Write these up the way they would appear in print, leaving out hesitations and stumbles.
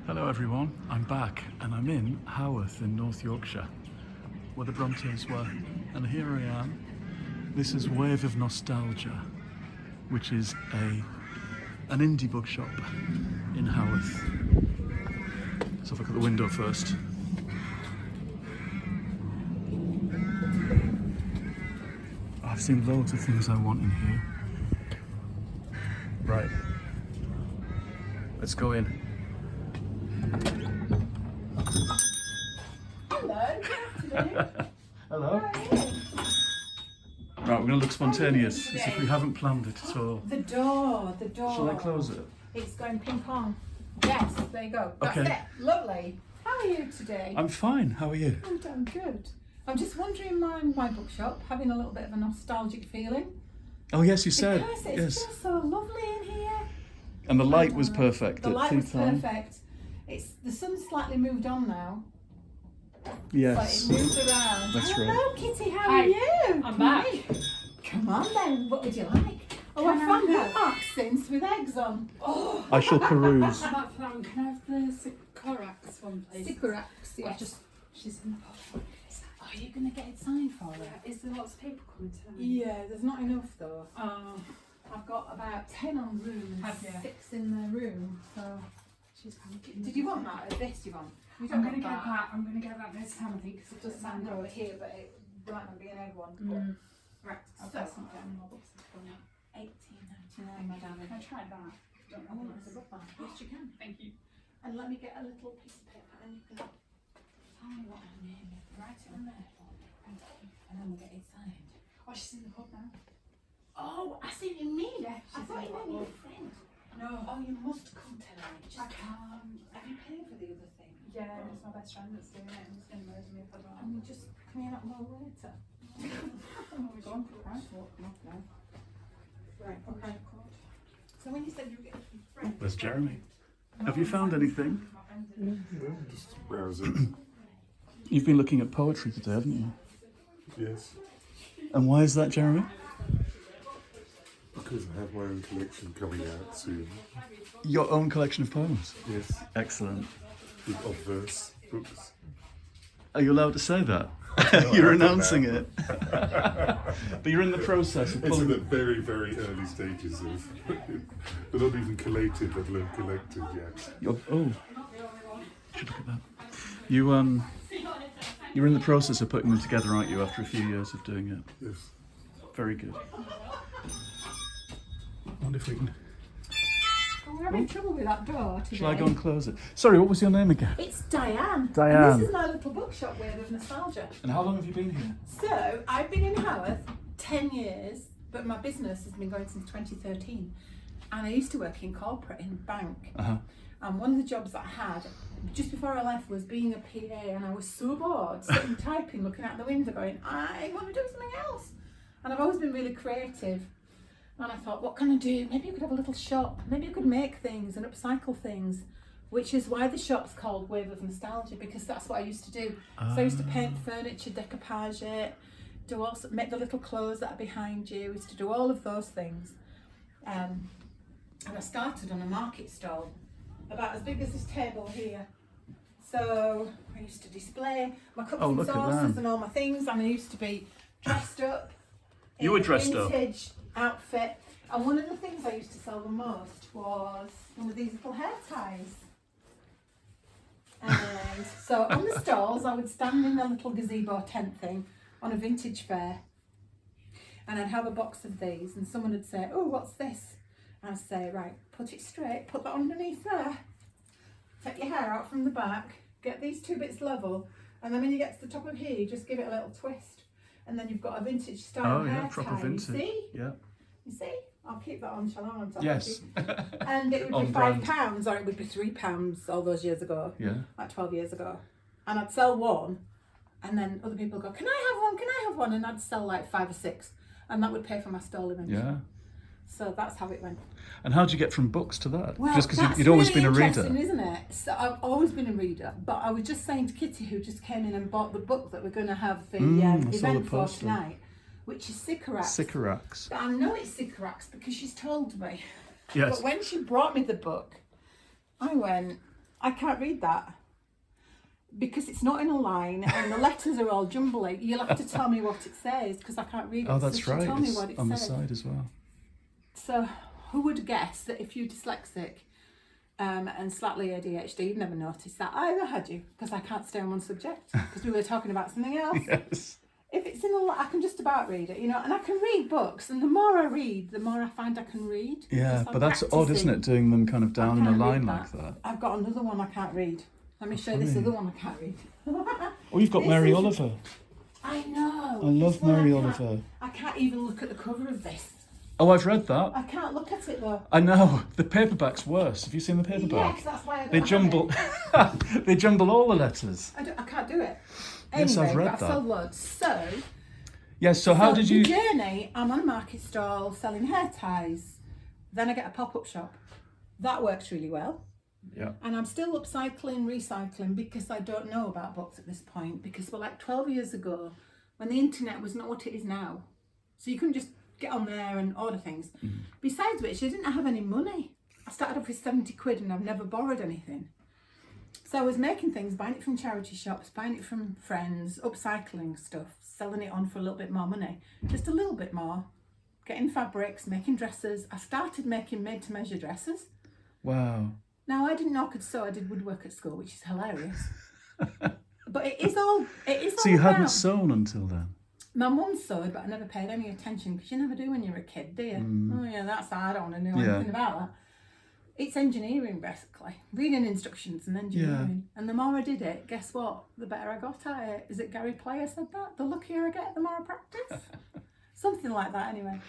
Hello everyone, I'm back and I'm in Haworth in North Yorkshire where the Brontes were, and here I am. This is Wave of Nostalgia, which is an indie bookshop in Haworth. Let's have a look at the window first. I've seen loads of things I want in here. Right, let's go in. Hello, good afternoon. Hello. How are you? Right, we're going to look spontaneous, as if we haven't planned it at all. The door. Shall I close it? It's going ping pong. Yes, there you go. That's Okay. it. Lovely. How are you today? I'm fine, how are you? I'm good. I'm just wandering around my bookshop, having a little bit of a nostalgic feeling. Oh yes, you said. Because it's Yes. just so lovely in here. And the light was perfect The at light tea was time. perfect. The sun's slightly moved on now. Yes. So it moves around. That's Hello, right. Kitty, how Hi. are you? I'm back. Come on then, what would you like? Oh, I Can I found have- bookmark since with eggs on. Oh, I shall peruse. I'm back for that one. Can I have the Sycorax one, please? Sycorax, yes. She's in the pot. Are you going to get it signed for her? Is there lots of people coming to me? Yeah, there's not enough though. Oh, I've got about 10 on room and Have you? 6 in the room. So, she's panicking. did you want that? Or this you want? You I'm don't going to want get that. I'm going to get that this time, I think, because it does Doesn't sound matter over good. here, but it might not be an egg one. Right, I'll So- put some down more books. £18.99, my darling. Can I try that? Don't Oh, know. it's a bookmark. Yes, you can. Thank you. And let me get a little piece of paper and you can tell me what her name is. Write it on there for me. And then we'll get it signed. Oh, she's in the pub now. Oh, I see what you mean. Yeah, I thought you meant your friend. No. Oh, you must come tonight. Just I can't. Have you paid for the other thing? Yeah, it's my best friend that's doing it, and it's going to murder me if I don't. And you just can you not more later? Oh, we're going for price walk, not now. Right. Okay. So when you said you were getting some friends, Where's Jeremy? Have you found anything? Just browsing. You've been looking at poetry today, haven't you? Yes, And why is that, Jeremy? because I have my own collection coming out soon. Your own collection of poems? Yes, Excellent. of verse books. Are you allowed to say that? No, You're I don't announcing know. it. But you're in the process of It's in pulling... the very, very early stages of. They're not even collated, let alone collected yet. Oh, should look at that. You're in the process of putting them together, aren't you, after a few years of doing it? Yes. Very good. I wonder if we can... oh, we're having trouble with that door today. Shall I go and close it? Sorry, what was your name again? It's Diane. Diane. And this is my little bookshop Wave of Nostalgia. And how long have you been here? So I've been in Haworth 10 years, but my business has been going since 2013. And I used to work in corporate in a bank. Uh-huh. And one of the jobs that I had just before I left was being a PA, and I was so bored, sitting typing, looking out the window going, I want to do something else. And I've always been really creative. And I thought, what can I do? Maybe I could have a little shop. Maybe I could make things and upcycle things, which is why the shop's called Wave of Nostalgia, because that's what I used to do. So I used to paint furniture, decoupage it, make the little clothes that are behind you, I used to do all of those things. And I started on a market stall, about as big as this table here. So I used to display my cups and look at saucers that. and all my things, and I used to be dressed up. You were dressed up? Vintage outfit. And one of the things I used to sell the most was one of these little hair ties. And so on the stalls, I would stand in a little gazebo tent thing on a vintage fair, and I'd have a box of these, and someone would say, oh, what's this? And I'd say, right, put it straight, put that underneath there, take your hair out from the back, get these two bits level, and then when you get to the top of here, you just give it a little twist, and then you've got a vintage style Oh, hair yeah, proper tie. vintage. You see? Yeah. You see? I'll keep that on, shall I? On top Yes. And it would On be brand. £5 or it would be £3 all those years ago, Yeah. like 12 years ago. And I'd sell one, and then other people go, can I have one? Can I have one? And I'd sell like 5 or 6, and that would pay for my stall eventually. Yeah. So that's how it went. And how did you get from books to that? Well, Just because that's you'd always really been a reader. interesting, isn't it? So I've always been a reader, but I was just saying to Kitty, who just came in and bought the book that we're going to have the I saw the event for poster. tonight, which is Sycorax. Sycorax. But I know it's Sycorax because she's told me. Yes. But when she brought me the book, I went, I can't read that because it's not in a line and the letters are all jumbly. You'll have to tell me what it says because I can't read it. Oh, So that's she right. told me It's what it on the said. side as well. So who would guess that if you're dyslexic and slightly ADHD, you'd never noticed that either, had you? Because I can't stay on one subject because we were talking about something else. Yes. If it's in a lot, I can just about read it, you know, and I can read books, and the more I read, the more I find I can read. Yeah, because I'm but that's odd, practicing. isn't it? Doing them kind of down in a can't read line that. like that. I've got another one I can't read. Let me show you this funny. other one I can't read. Oh, you've got This Mary is- Oliver. I know. I love This one Mary can't- Oliver. I can't even look at the cover of this. Oh, I've read that. I can't look at it though. I know. The paperback's worse. Have you seen the paperback? Yes, that's why I don't They have jumble. it. They jumble all the letters. I can't do it. Yes, Anyway, I've read but I've that. sold loads. So, Yes. So how did you? The journey, I'm on a market stall selling hair ties. Then I get a pop-up shop. That works really well. Yeah. And I'm still upcycling, recycling because I don't know about books at this point. Because we're like 12 years ago when the internet was not what it is now. So you couldn't just get on there and order things. Besides which, I didn't have any money. I started off with 70 quid and I've never borrowed anything. So I was making things, buying it from charity shops, buying it from friends, upcycling stuff, selling it on for a little bit more money. Just a little bit more. Getting fabrics, making dresses. I started making made-to-measure dresses. Wow. Now, I didn't know I could sew. I did woodwork at school, which is hilarious. But it is all So you hadn't about- sewn until then. My mum sewed, but I never paid any attention because you never do when you're a kid, do you? Oh yeah, that's I don't want to know Yeah. anything about that. It's engineering basically, reading instructions and engineering. And the more I did it, guess what? The better I got at it. Is it Gary Player said that? The luckier I get, the more I practice. Something like that, anyway.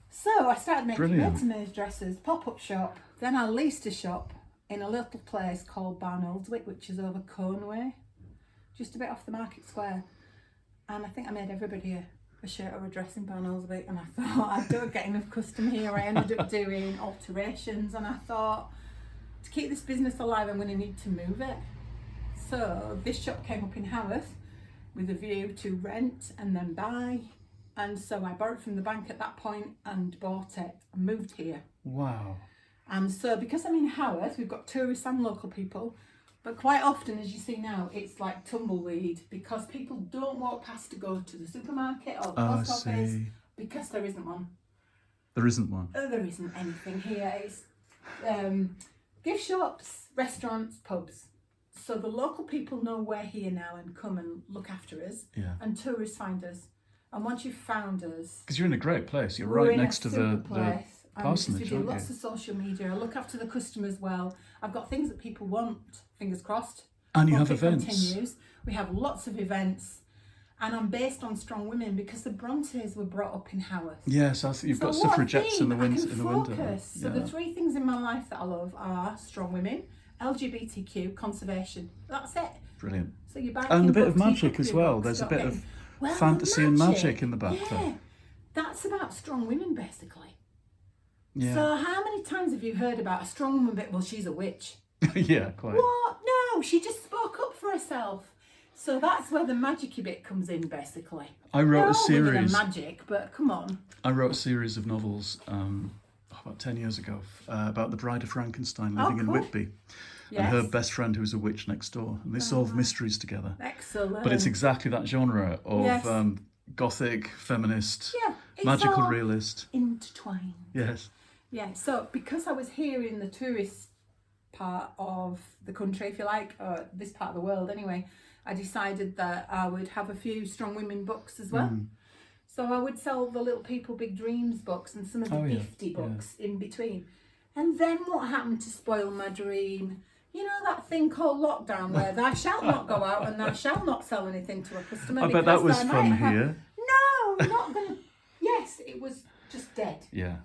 So I started making Brilliant. made-to-measure dresses, pop-up shop. Then I leased a shop in a little place called Barnoldswick, which is over Conway, just a bit off the Market Square. And I think I made everybody a shirt or a dress in Barnoldswick, and I thought I don't get enough custom here. I ended up doing alterations, and I thought to keep this business alive, I'm going to need to move it. So this shop came up in Haworth with a view to rent and then buy. And so I borrowed from the bank at that point and bought it and moved here. Wow. And so because I'm in Haworth, we've got tourists and local people, but quite often, as you see now, it's like tumbleweed because people don't walk past to go to the supermarket or the Oh, I post office see. because there isn't one. There isn't one. There isn't anything here. It's gift shops, restaurants, pubs. So the local people know we're here now and come and look after us, Yeah. and tourists find us. And once you've found us, Because you're in a great place. You're we're right in a next to super the place. And parsonage, we do aren't lots you? of social media. I look after the customers well. I've got things that people want. Fingers crossed. And you Hope have it events. Continues. We have lots of events, and I'm based on strong women because the Brontes were brought up in Haworth. Yes, you've got So what a suffragettes in the theme. I window. can In the window. focus. So the three things in my life that I love are strong women, LGBTQ, conservation. That's it. Brilliant. So you're buying And a bit of books, you magic can as do well. books, There's a don't bit you? of Well, the fantasy and magic in the back yeah. there. That's about strong women, basically. Yeah. So how many times have you heard about a strong woman bit? Well, she's a witch. Yeah, quite. What? No, she just spoke up for herself. So that's where the magic-y bit comes in, basically. I wrote a They're all within series. magic, but come on. I wrote a series of novels about 10 years ago about the Bride of Frankenstein living in cool. Whitby Yes. and her best friend who was a witch next door, and they solve mysteries together. Excellent. But it's exactly that genre of Yes. gothic, feminist, Yeah, it's magical all realist. intertwined. Yes. Yeah, so because I was here in the tourist part of the country, if you like, or this part of the world anyway, I decided that I would have a few strong women books as well. Mm. So I would sell the Little People Big Dreams books and some of the Oh, yeah, gifty yeah. books in between. And then what happened to spoil my dream? You know that thing called lockdown where thou shalt not go out and thou shalt not sell anything to a customer. I bet that because was thou from might have- here. No, I'm not going to. Yes, it was just dead. Yeah.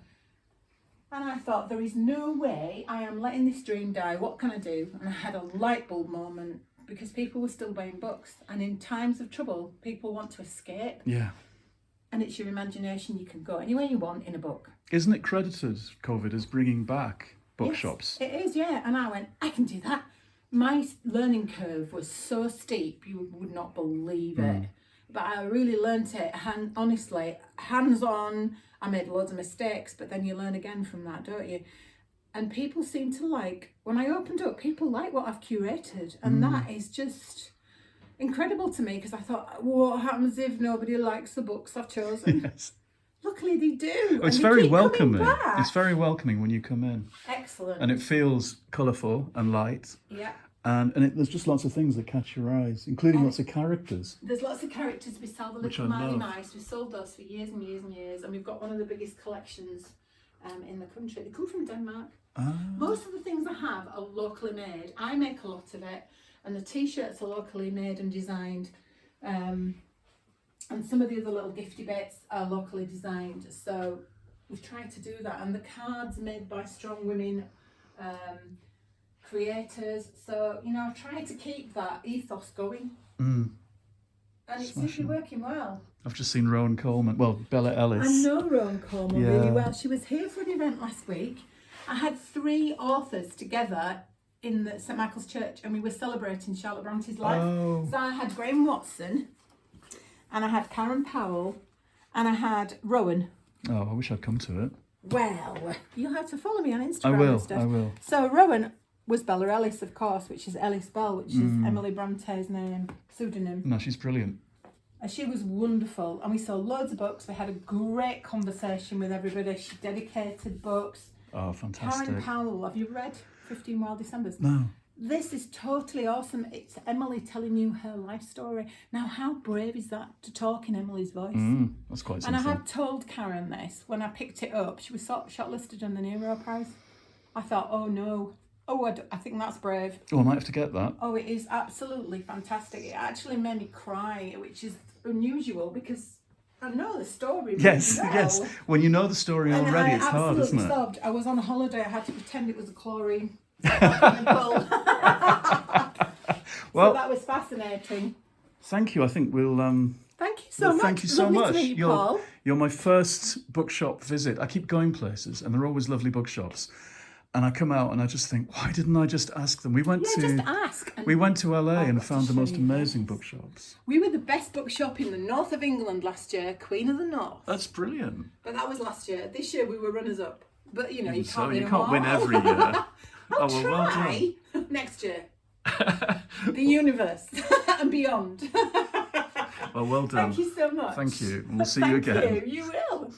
And I thought, there is no way I am letting this dream die. What can I do? And I had a light bulb moment because people were still buying books. And in times of trouble, people want to escape. Yeah. And it's your imagination. You can go anywhere you want in a book. Isn't it credited, COVID, as bringing back bookshops? Yes, it is, yeah. And I went, I can do that. My learning curve was so steep, you would not believe it. But I really learnt it, honestly, hands-on. I made loads of mistakes, but then you learn again from that, don't you? and people seem to like, when I opened up, people like what I've curated, and that is just incredible to me, because I thought, what happens if nobody likes the books I've chosen? Yes. Luckily they do. It's and they very keep coming welcoming. back. It's very welcoming when you come in. Excellent. And it feels colourful and light. Yeah. And there's just lots of things that catch your eyes, including lots of characters. There's lots of characters. We sell the Which little I Marley love. mice. We sold those for years and years and years, and we've got one of the biggest collections in the country. They come from Denmark. Most of the things I have are locally made. I make a lot of it, and the t-shirts are locally made and designed, and some of the other little gifty bits are locally designed. So we've tried to do that, and the cards made by strong women creators. So, you know, I've tried to keep that ethos going, and it seems to be Smashing. working well. I've just seen Rowan Coleman, well, Bella Ellis. I know Rowan Coleman Yeah. really well. She was here for an event last week. I had 3 authors together in the St Michael's Church, and we were celebrating Charlotte Bronte's life. Oh. So I had Graham Watson, and I had Karen Powell, and I had Rowan. Oh, I wish I'd come to it. Well, you have to follow me on Instagram I will, and stuff. I will. So Rowan was Bella Ellis, of course, which is Ellis Bell, which is Emily Bronte's name, pseudonym. No, she's brilliant. And she was wonderful, and we sold loads of books. We had a great conversation with everybody. She dedicated books. Oh, fantastic. Karen Powell, have you read 15 Wild Decembers? No. This is totally awesome. It's Emily telling you her life story. Now, how brave is that to talk in Emily's voice? That's quite And I something. have told Karen this when I picked it up. She was shortlisted on the Nero Prize. I thought, oh no. Oh, I think that's brave. Oh, I might have to get that. Oh, it is absolutely fantastic. It actually made me cry, which is unusual because I know the story really Yes, well. yes. When you know the story And already, I it's hard, absolutely isn't it? sobbed. I was on a holiday. I had to pretend it was a chlorine. Well- So that was fascinating. Thank you. I think we'll. Thank you so much. Thank you so Lovely much. To meet you, Paul. You're my first bookshop visit. I keep going places, and they're always lovely bookshops. And I come out and I just think, why didn't I just ask them? We went Yeah, to just ask. And we went to LA I've and got to found the show most you amazing this. bookshops. We were the best bookshop in the north of England last year, Queen of the North. That's brilliant. But that was last year. This year we were runners up. But you know, you So can't win you them can't win all. every year. I'll well done. try next year. The universe and beyond. Well done. Thank you so much. Thank you. And we'll see you again. Thank you. You will.